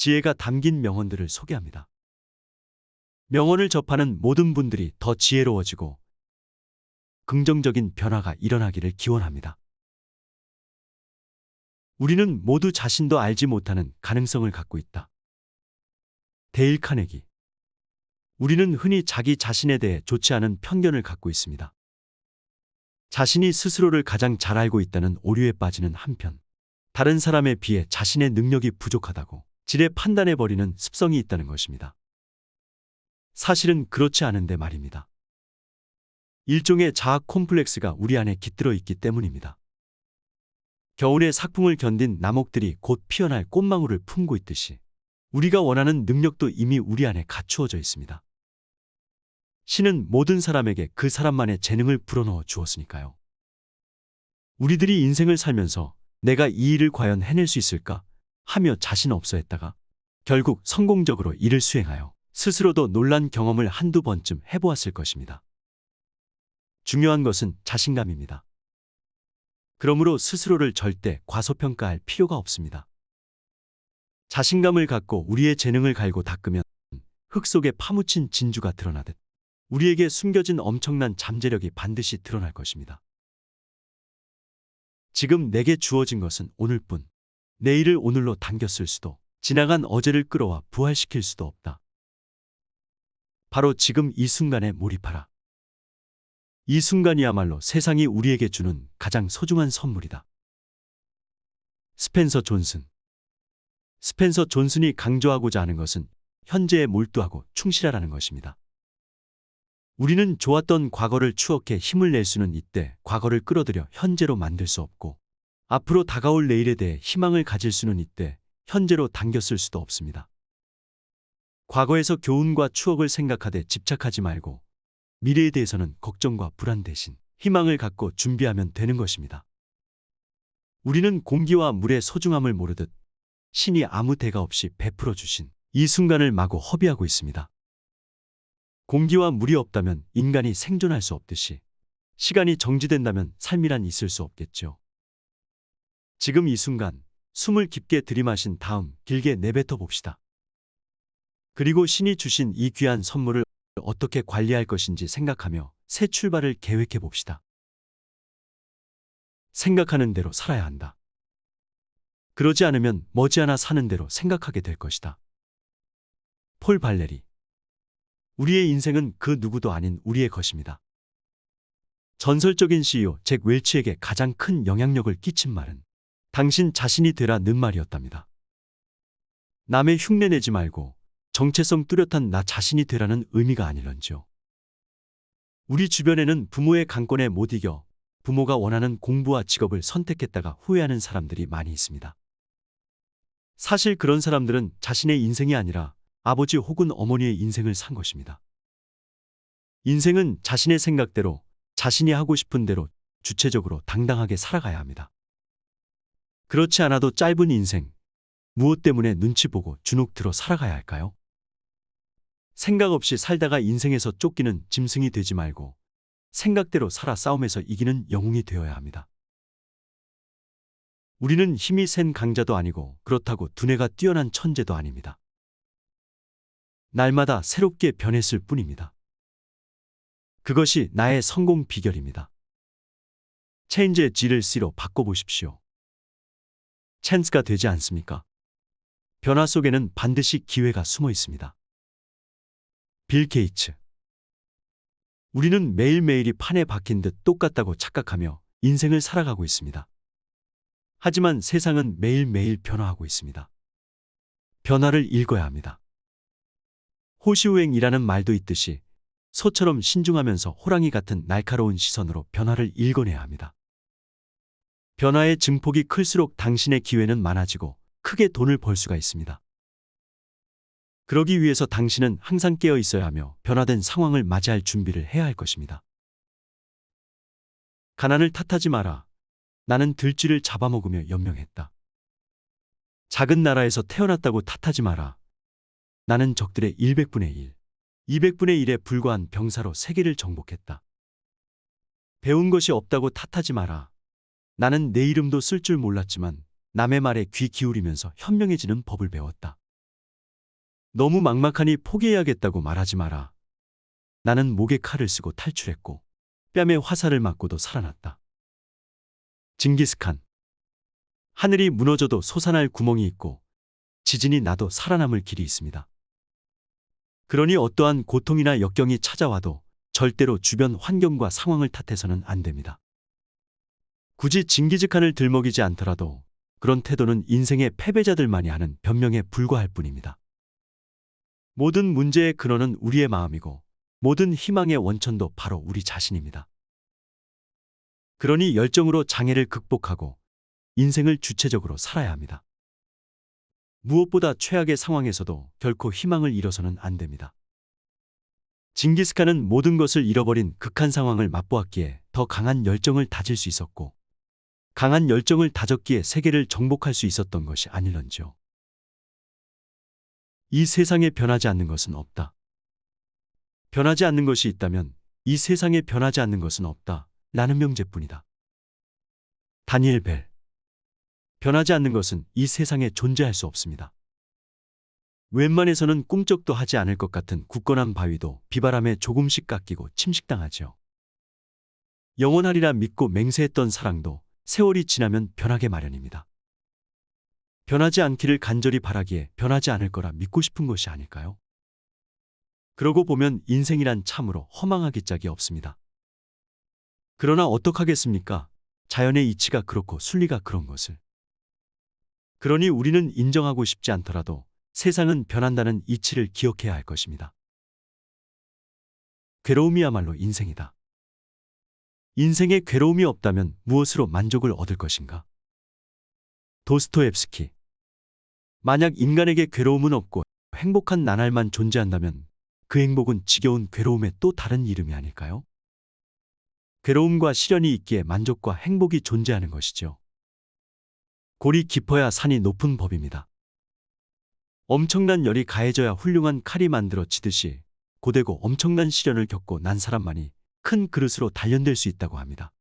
지혜가 담긴 명언들을 소개합니다. 명언을 접하는 모든 분들이 더 지혜로워지고 긍정적인 변화가 일어나기를 기원합니다. 우리는 모두 자신도 알지 못하는 가능성을 갖고 있다. 데일 카네기. 우리는 흔히 자기 자신에 대해 좋지 않은 편견을 갖고 있습니다. 자신이 스스로를 가장 잘 알고 있다는 오류에 빠지는 한편, 다른 사람에 비해 자신의 능력이 부족하다고 지레 판단해버리는 습성이 있다는 것입니다. 사실은 그렇지 않은데 말입니다. 일종의 자아 콤플렉스가 우리 안에 깃들어 있기 때문입니다. 겨울의 삭풍을 견딘 나목들이 곧 피어날 꽃망울을 품고 있듯이 우리가 원하는 능력도 이미 우리 안에 갖추어져 있습니다. 신은 모든 사람에게 그 사람만의 재능을 불어넣어 주었으니까요. 우리들이 인생을 살면서 내가 이 일을 과연 해낼 수 있을까 하며 자신 없어 했다가 결국 성공적으로 이를 수행하여 스스로도 놀란 경험을 한두 번쯤 해보았을 것입니다. 중요한 것은 자신감입니다. 그러므로 스스로를 절대 과소평가할 필요가 없습니다. 자신감을 갖고 우리의 재능을 갈고 닦으면 흙 속에 파묻힌 진주가 드러나듯 우리에게 숨겨진 엄청난 잠재력이 반드시 드러날 것입니다. 지금 내게 주어진 것은 오늘뿐. 내일을 오늘로 당겼을 수도, 지나간 어제를 끌어와 부활시킬 수도 없다. 바로 지금 이 순간에 몰입하라. 이 순간이야말로 세상이 우리에게 주는 가장 소중한 선물이다. 스펜서 존슨. 스펜서 존슨이 강조하고자 하는 것은 현재에 몰두하고 충실하라는 것입니다. 우리는 좋았던 과거를 추억해 힘을 낼 수는 있되 과거를 끌어들여 현재로 만들 수 없고 앞으로 다가올 내일에 대해 희망을 가질 수는 있되 현재로 당겼을 수도 없습니다. 과거에서 교훈과 추억을 생각하되 집착하지 말고 미래에 대해서는 걱정과 불안 대신 희망을 갖고 준비하면 되는 것입니다. 우리는 공기와 물의 소중함을 모르듯 신이 아무 대가 없이 베풀어 주신 이 순간을 마구 허비하고 있습니다. 공기와 물이 없다면 인간이 생존할 수 없듯이 시간이 정지된다면 삶이란 있을 수 없겠죠. 지금 이 순간 숨을 깊게 들이마신 다음 길게 내뱉어 봅시다. 그리고 신이 주신 이 귀한 선물을 어떻게 관리할 것인지 생각하며 새 출발을 계획해 봅시다. 생각하는 대로 살아야 한다. 그러지 않으면 머지않아 사는 대로 생각하게 될 것이다. 폴 발레리. 우리의 인생은 그 누구도 아닌 우리의 것입니다. 전설적인 CEO 잭 웰치에게 가장 큰 영향력을 끼친 말은 당신 자신이 되라는 말이었답니다. 남의 흉내 내지 말고 정체성 뚜렷한 나 자신이 되라는 의미가 아닐런지요. 우리 주변에는 부모의 강권에 못 이겨 부모가 원하는 공부와 직업을 선택했다가 후회하는 사람들이 많이 있습니다. 사실 그런 사람들은 자신의 인생이 아니라 아버지 혹은 어머니의 인생을 산 것입니다. 인생은 자신의 생각대로 자신이 하고 싶은 대로 주체적으로 당당하게 살아가야 합니다. 그렇지 않아도 짧은 인생, 무엇 때문에 눈치 보고 주눅 들어 살아가야 할까요? 생각 없이 살다가 인생에서 쫓기는 짐승이 되지 말고 생각대로 살아 싸움에서 이기는 영웅이 되어야 합니다. 우리는 힘이 센 강자도 아니고 그렇다고 두뇌가 뛰어난 천재도 아닙니다. 날마다 새롭게 변했을 뿐입니다. 그것이 나의 성공 비결입니다. 체인지의 G를 C로 바꿔보십시오. 찬스가 되지 않습니까? 변화 속에는 반드시 기회가 숨어 있습니다. 빌 게이츠. 우리는 매일매일이 판에 박힌 듯 똑같다고 착각하며 인생을 살아가고 있습니다. 하지만 세상은 매일매일 변화하고 있습니다. 변화를 읽어야 합니다. 호시우행이라는 말도 있듯이 소처럼 신중하면서 호랑이 같은 날카로운 시선으로 변화를 읽어내야 합니다. 변화의 증폭이 클수록 당신의 기회는 많아지고 크게 돈을 벌 수가 있습니다. 그러기 위해서 당신은 항상 깨어 있어야 하며 변화된 상황을 맞이할 준비를 해야 할 것입니다. 가난을 탓하지 마라. 나는 들쥐를 잡아먹으며 연명했다. 작은 나라에서 태어났다고 탓하지 마라. 나는 적들의 100분의 1, 200분의 1에 불과한 병사로 세계를 정복했다. 배운 것이 없다고 탓하지 마라. 나는 내 이름도 쓸 줄 몰랐지만 남의 말에 귀 기울이면서 현명해지는 법을 배웠다. 너무 막막하니 포기해야겠다고 말하지 마라. 나는 목에 칼을 쓰고 탈출했고 뺨에 화살을 맞고도 살아났다. 징기스칸. 하늘이 무너져도 솟아날 구멍이 있고 지진이 나도 살아남을 길이 있습니다. 그러니 어떠한 고통이나 역경이 찾아와도 절대로 주변 환경과 상황을 탓해서는 안 됩니다. 굳이 징기즈칸을 들먹이지 않더라도 그런 태도는 인생의 패배자들만이 하는 변명에 불과할 뿐입니다. 모든 문제의 근원은 우리의 마음이고 모든 희망의 원천도 바로 우리 자신입니다. 그러니 열정으로 장애를 극복하고 인생을 주체적으로 살아야 합니다. 무엇보다 최악의 상황에서도 결코 희망을 잃어서는 안 됩니다. 징기스칸은 모든 것을 잃어버린 극한 상황을 맛보았기에 더 강한 열정을 다질 수 있었고 강한 열정을 다졌기에 세계를 정복할 수 있었던 것이 아닐런지요. 이 세상에 변하지 않는 것은 없다. 변하지 않는 것이 있다면 이 세상에 변하지 않는 것은 없다. 라는 명제뿐이다. 다니엘 벨. 변하지 않는 것은 이 세상에 존재할 수 없습니다. 웬만해서는 꿈쩍도 하지 않을 것 같은 굳건한 바위도 비바람에 조금씩 깎이고 침식당하지요. 영원하리라 믿고 맹세했던 사랑도 세월이 지나면 변하게 마련입니다. 변하지 않기를 간절히 바라기에 변하지 않을 거라 믿고 싶은 것이 아닐까요? 그러고 보면 인생이란 참으로 허망하기 짝이 없습니다. 그러나 어떡하겠습니까? 자연의 이치가 그렇고 순리가 그런 것을. 그러니 우리는 인정하고 싶지 않더라도 세상은 변한다는 이치를 기억해야 할 것입니다. 괴로움이야말로 인생이다. 인생에 괴로움이 없다면 무엇으로 만족을 얻을 것인가? 도스토옙스키. 만약 인간에게 괴로움은 없고 행복한 나날만 존재한다면 그 행복은 지겨운 괴로움의 또 다른 이름이 아닐까요? 괴로움과 시련이 있기에 만족과 행복이 존재하는 것이죠. 골이 깊어야 산이 높은 법입니다. 엄청난 열이 가해져야 훌륭한 칼이 만들어지듯이 고되고 엄청난 시련을 겪고 난 사람만이 큰 그릇으로 단련될 수 있다고 합니다.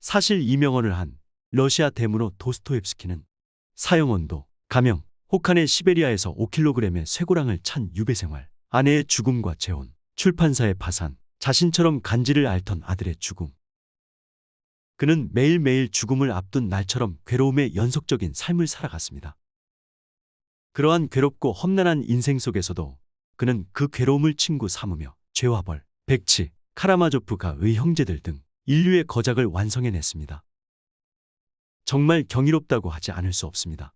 사실 이명언을 한 러시아 대문호 도스토옙스키는 사형언도, 가명, 혹한의 시베리아에서 5kg의 쇠고랑을 찬 유배생활, 아내의 죽음과 재혼, 출판사의 파산, 자신처럼 간지를 앓던 아들의 죽음. 그는 매일매일 죽음을 앞둔 날처럼 괴로움의 연속적인 삶을 살아갔습니다. 그러한 괴롭고 험난한 인생 속에서도 그는 그 괴로움을 친구 삼으며 죄와 벌, 백치, 카라마조프가의 형제들 등 인류의 거작을 완성해냈습니다. 정말 경이롭다고 하지 않을 수 없습니다.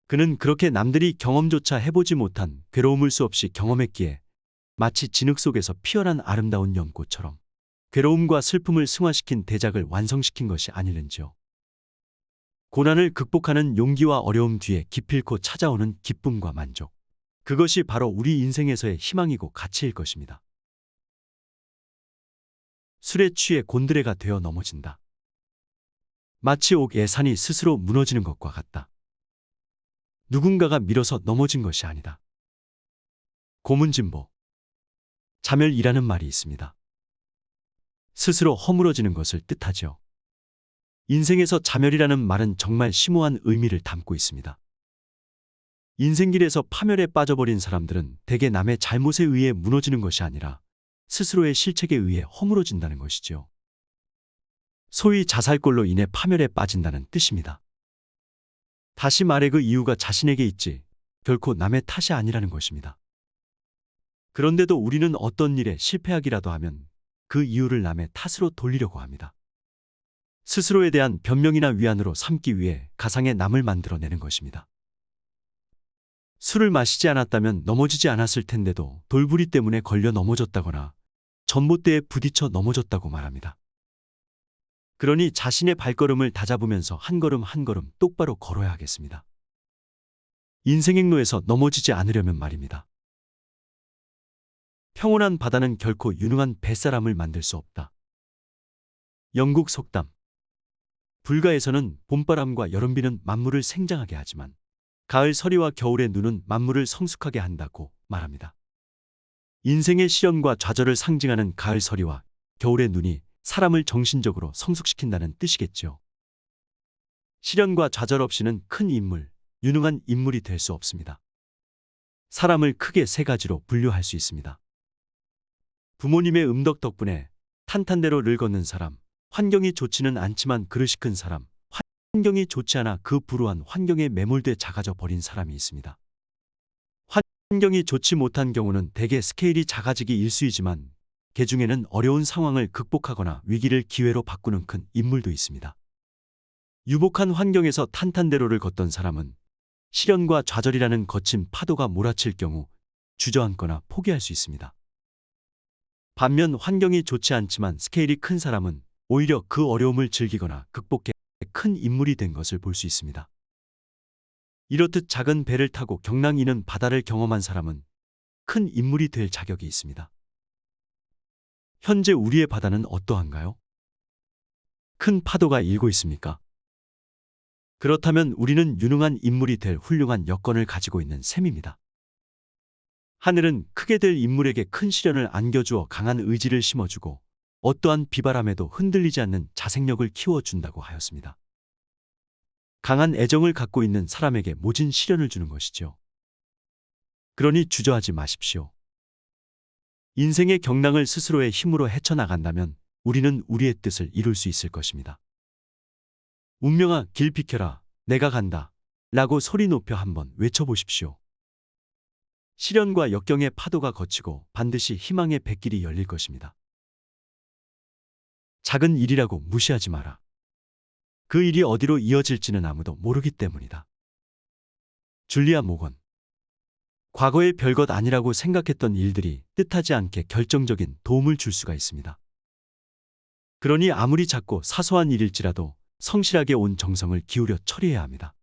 그는 그렇게 남들이 경험조차 해보지 못한 괴로움을 수없이 경험했기에 마치 진흙 속에서 피어난 아름다운 연꽃처럼 괴로움과 슬픔을 승화시킨 대작을 완성시킨 것이 아닐는지요. 고난을 극복하는 용기와 어려움 뒤에 기필코 찾아오는 기쁨과 만족. 그것이 바로 우리 인생에서의 희망이고 가치일 것입니다. 술에 취해 곤드레가 되어 넘어진다. 마치 옥의 산이 스스로 무너지는 것과 같다. 누군가가 밀어서 넘어진 것이 아니다. 고문진보. 자멸이라는 말이 있습니다. 스스로 허물어지는 것을 뜻하죠. 인생에서 자멸이라는 말은 정말 심오한 의미를 담고 있습니다. 인생길에서 파멸에 빠져버린 사람들은 대개 남의 잘못에 의해 무너지는 것이 아니라 스스로의 실책에 의해 허물어진다는 것이죠. 소위 자살골로 인해 파멸에 빠진다는 뜻입니다. 다시 말해 그 이유가 자신에게 있지 결코 남의 탓이 아니라는 것입니다. 그런데도 우리는 어떤 일에 실패하기라도 하면 그 이유를 남의 탓으로 돌리려고 합니다. 스스로에 대한 변명이나 위안으로 삼기 위해 가상의 남을 만들어내는 것입니다. 술을 마시지 않았다면 넘어지지 않았을 텐데도 돌부리 때문에 걸려 넘어졌다거나 전봇대에 부딪혀 넘어졌다고 말합니다. 그러니 자신의 발걸음을 다잡으면서 한 걸음 한 걸음 똑바로 걸어야 하겠습니다. 인생 행로에서 넘어지지 않으려면 말입니다. 평온한 바다는 결코 유능한 뱃사람을 만들 수 없다. 영국 속담. 불가에서는 봄바람과 여름비는 만물을 생장하게 하지만 가을 서리와 겨울의 눈은 만물을 성숙하게 한다고 말합니다. 인생의 시련과 좌절을 상징하는 가을 서리와 겨울의 눈이 사람을 정신적으로 성숙시킨다는 뜻이겠죠. 시련과 좌절 없이는 큰 인물, 유능한 인물이 될 수 없습니다. 사람을 크게 세 가지로 분류할 수 있습니다. 부모님의 음덕 덕분에 탄탄대로 를 걷는 사람, 환경이 좋지는 않지만 그릇이 큰 사람, 환경이 좋지 않아 그 불우한 환경에 매몰돼 작아져 버린 사람이 있습니다. 환경이 좋지 못한 경우는 대개 스케일이 작아지기 일쑤이지만 그 중에는 어려운 상황을 극복하거나 위기를 기회로 바꾸는 큰 인물도 있습니다. 유복한 환경에서 탄탄대로를 걷던 사람은 시련과 좌절이라는 거친 파도가 몰아칠 경우 주저앉거나 포기할 수 있습니다. 반면 환경이 좋지 않지만 스케일이 큰 사람은 오히려 그 어려움을 즐기거나 극복해 큰 인물이 된 것을 볼 수 있습니다. 이렇듯 작은 배를 타고 경랑 이는 바다를 경험한 사람은 큰 인물이 될 자격이 있습니다. 현재 우리의 바다는 어떠한가요? 큰 파도가 일고 있습니까? 그렇다면 우리는 유능한 인물이 될 훌륭한 여건을 가지고 있는 셈입니다. 하늘은 크게 될 인물에게 큰 시련을 안겨주어 강한 의지를 심어주고 어떠한 비바람에도 흔들리지 않는 자생력을 키워준다고 하였습니다. 강한 애정을 갖고 있는 사람에게 모진 시련을 주는 것이죠. 그러니 주저하지 마십시오. 인생의 경랑을 스스로의 힘으로 헤쳐나간다면 우리는 우리의 뜻을 이룰 수 있을 것입니다. 운명아, 길 비켜라, 내가 간다 라고 소리 높여 한번 외쳐보십시오. 시련과 역경의 파도가 거치고 반드시 희망의 뱃길이 열릴 것입니다. 작은 일이라고 무시하지 마라. 그 일이 어디로 이어질지는 아무도 모르기 때문이다. 줄리아 모건. 과거의 별것 아니라고 생각했던 일들이 뜻하지 않게 결정적인 도움을 줄 수가 있습니다. 그러니 아무리 작고 사소한 일일지라도 성실하게 온 정성을 기울여 처리해야 합니다.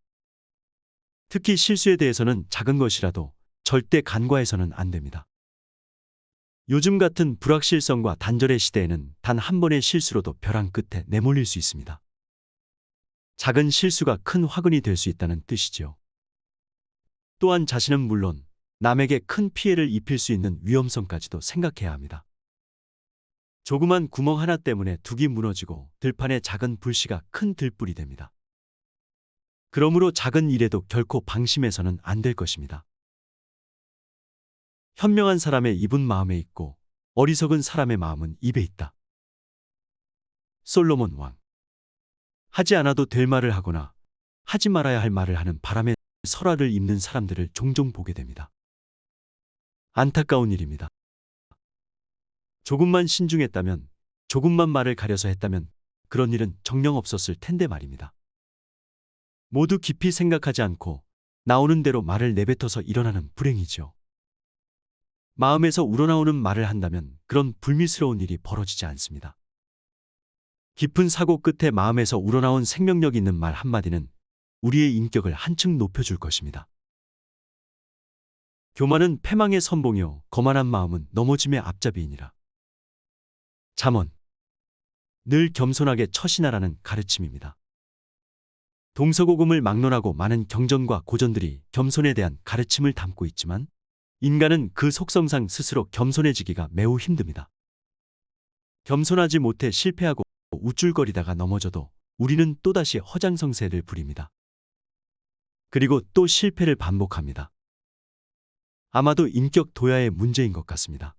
특히 실수에 대해서는 작은 것이라도 절대 간과해서는 안 됩니다. 요즘 같은 불확실성과 단절의 시대에는 단 한 번의 실수로도 벼랑 끝에 내몰릴 수 있습니다. 작은 실수가 큰 화근이 될 수 있다는 뜻이지요. 또한 자신은 물론 남에게 큰 피해를 입힐 수 있는 위험성까지도 생각해야 합니다. 조그만 구멍 하나 때문에 둑이 무너지고 들판에 작은 불씨가 큰 들불이 됩니다. 그러므로 작은 일에도 결코 방심해서는 안 될 것입니다. 현명한 사람의 입은 마음에 있고 어리석은 사람의 마음은 입에 있다. 솔로몬 왕. 하지 않아도 될 말을 하거나 하지 말아야 할 말을 하는 바람에 설화를 입는 사람들을 종종 보게 됩니다. 안타까운 일입니다. 조금만 신중했다면, 조금만 말을 가려서 했다면 그런 일은 정녕 없었을 텐데 말입니다. 모두 깊이 생각하지 않고 나오는 대로 말을 내뱉어서 일어나는 불행이죠. 마음에서 우러나오는 말을 한다면 그런 불미스러운 일이 벌어지지 않습니다. 깊은 사고 끝에 마음에서 우러나온 생명력 있는 말 한마디는 우리의 인격을 한층 높여줄 것입니다. 교만은 패망의 선봉이요 거만한 마음은 넘어짐의 앞잡이이니라. 잠언. 늘 겸손하게 처신하라는 가르침입니다. 동서고금을 막론하고 많은 경전과 고전들이 겸손에 대한 가르침을 담고 있지만 인간은 그 속성상 스스로 겸손해지기가 매우 힘듭니다. 겸손하지 못해 실패하고 우쭐거리다가 넘어져도 우리는 또다시 허장성세를 부립니다. 그리고 또 실패를 반복합니다. 아마도 인격 도야의 문제인 것 같습니다.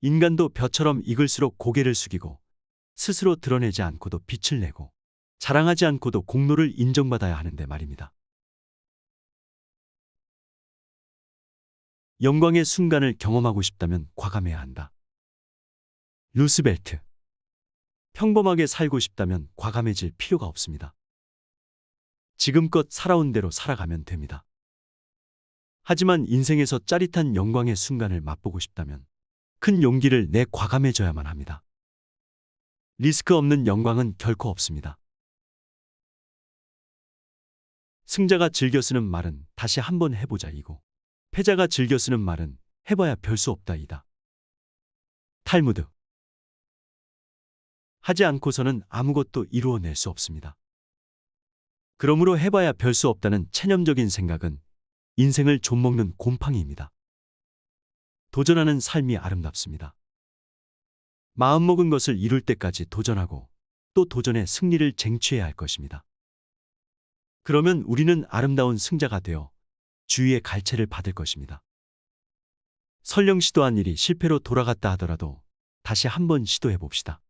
인간도 벼처럼 익을수록 고개를 숙이고 스스로 드러내지 않고도 빛을 내고 자랑하지 않고도 공로를 인정받아야 하는데 말입니다. 영광의 순간을 경험하고 싶다면 과감해야 한다. 루스벨트. 평범하게 살고 싶다면 과감해질 필요가 없습니다. 지금껏 살아온 대로 살아가면 됩니다. 하지만 인생에서 짜릿한 영광의 순간을 맛보고 싶다면 큰 용기를 내 과감해져야만 합니다. 리스크 없는 영광은 결코 없습니다. 승자가 즐겨 쓰는 말은 다시 한번 해보자 이고 패자가 즐겨 쓰는 말은 해봐야 별 수 없다 이다. 탈무드. 하지 않고서는 아무것도 이루어낼 수 없습니다. 그러므로 해봐야 별 수 없다는 체념적인 생각은 인생을 좀먹는 곰팡이입니다. 도전하는 삶이 아름답습니다. 마음먹은 것을 이룰 때까지 도전하고 또 도전의 승리를 쟁취해야 할 것입니다. 그러면 우리는 아름다운 승자가 되어 주위의 갈채를 받을 것입니다. 설령 시도한 일이 실패로 돌아갔다 하더라도 다시 한번 시도해 봅시다.